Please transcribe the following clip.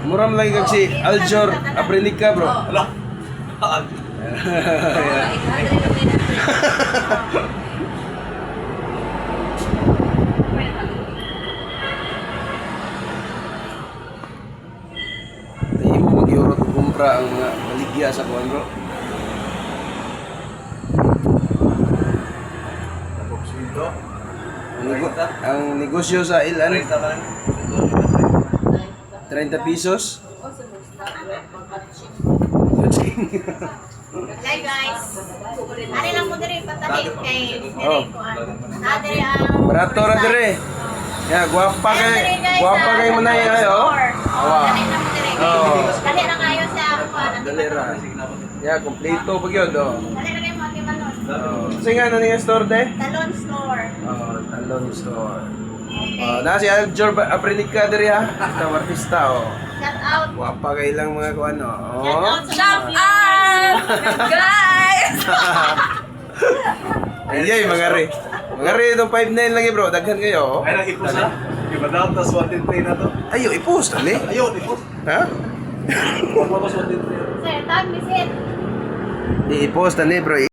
Muram lagi kag si Aljor Aprinica, bro. Ala. Tayo mo mag-euro to kumpra ang mga baligya sa kuwan, bro. Tapos sweldo. Ang negosyo sa ilan? 30 pesos. Hi guys. Ari lang mo diri patabi kay Oh. diri ko diri ang Barato ra dire. Ya, guwapa kay mo na yan, oh. Awa. Oh. Dali na kayo sa Dali ra. Ya, kompleto pag yun, oh. Dali na kayo mga kimanon. Oh. Kasi nga na niya store de? Talon store. Oh, talon store. Oh, na si Aljor Aprinica dire ha. Ito artista, oh. Shout out. Guwapa kay lang mga kuan, oh. Shout out. Shout out! Guys! Ayay, mga re. Mga re, itong 5'9 lagi, bro. Daghan kayo, oh. Ay, nag-ipos na. Iba daw, tas 110 na to. Ayo, i-post, ali. Ayun, ipos. Ha? Wala ko 110. Sir, tag visit. I-post, ali, bro.